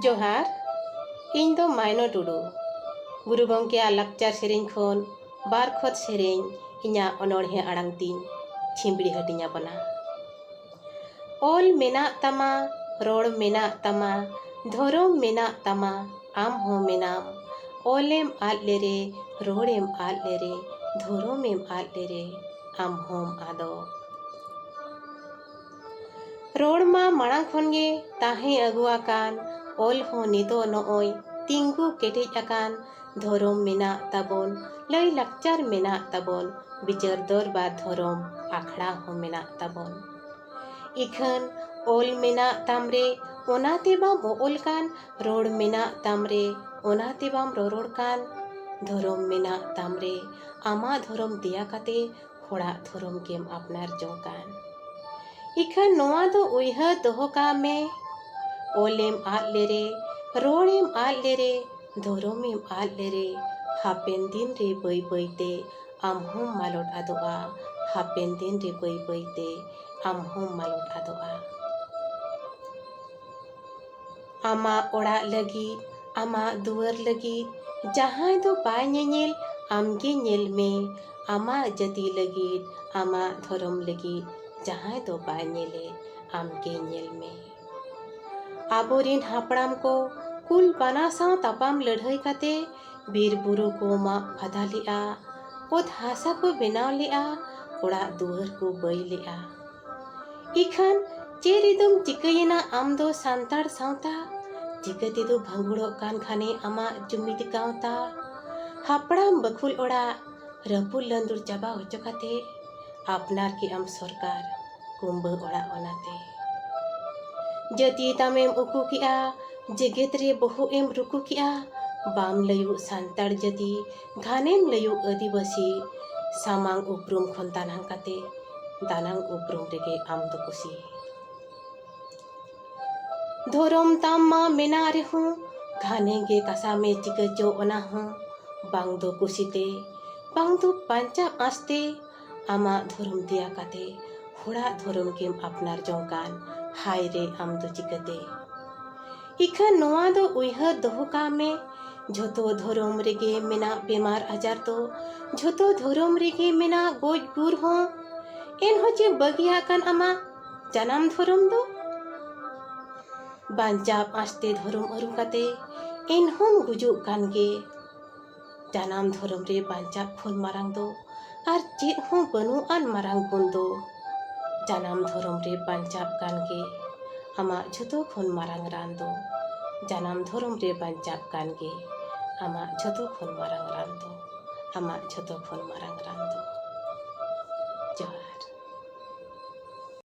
जोहार इन दो माइनो टुडू गुरु गंके लाकचार सेरें खन बार खत सेरें इना अनोढ़े आड़ांग तीन छिंबड़ी हटिया बना ओल मेना तमा रोड़ मेना तमा धोरोम मेना तमा आम हो मेनाम ओलेम आल लेरे रोड़ेम आल लेरे धोरोमेम आल लेरे आम होम आदो रोड़ मा माड़ांग खनगे ताहें अगुआकान ओल हो नितो नोय तिंगु केटेज आकान धोरोम मेना ताबोन लई लाकचार मेना ताबोन बिचार दरबार धोरोम आखड़ा हो मेना ताबोन इखन ओल मेना तामरे ओनाते बाम ओल कान रोड़ मेना तामरे ओनाते बाम रोड़ कान धोरोम मेना तामरे आमा धोरोम दिया काते होड़ा धोरोम केम अपनार जोंकान इखन नोआ दो उइहर दोहो का में ओलेम आल लेरे रोड़ेम आल लेरे धोरोमेम आल लेरे हापेन दिन रे बई बईते आमहोम मालोट आदोआ हापेन दिन रे बई बईते आमहोम मालोट आदोआ आमा ओड़ा लगी आमा दुआर लगी जहां दो बाय नेल आमगे नेल में आमा जति लगी आमा धोरोम लगी जहां दो बाय नेले आमगे नेल में आबोरिन हापड़ाम को कुल बाना साव तापाम लड़ाई काते बीर बुरु को मा फदा लिया ओत हासा को बनाव लिया ओड़ा दुआर को बई लिया इखन चेरिदम चिकयना आम दो सांतार सावता चिकते दो भंगुड़ो कान खाने आमा जुमिद गावता हापड़ाम बखुल ओड़ा रपुल लंदुर चाबा होचो काते आपनार की आम सरकार कुंभ ओड़ा ओनाते जति तामेम उकू किया जगत रे बहु एम रुकू किया बाम लयु सांतार जति घानेम लयु आदिवासी सामांग उपरुम खन तानांग काते दानांग उपरुम रेगे आम दो कुसी धोरोम ताम मा मेना रे हूँ घाने गे कासा में चिका जो ओना हूँ बांग दो कुसीते बांग दो पांचा आस्ते आमा धोरोम दिया काते होड़ा धोरोम केम अपनार जोंकान हाय रे आम दो चिकते इखन नोआ दो उइहर दोहो का में झोतो धोरोम रेगे मेना बेमार आजार तो झोतो धोरोम रेगे मेना गोज गुर हो एन हो जे बगिया कान आमा जनाम धोरोम दो बांचाप आस्ते धोरोम अरु काते एन होम गुजु कान गे जनाम धोरोम रे बांचाप खन मारांग दो आर चेत हो बनु आन मारांग गुन दो जनाम धोरोम रे बांचाप कान गे आमा झोतो खन मारांग रान दो जनाम धोरोम रे बांचाप कान गे आमा झोतो खन मारांग रान दो आमा झोतो खन मारांग रान दो।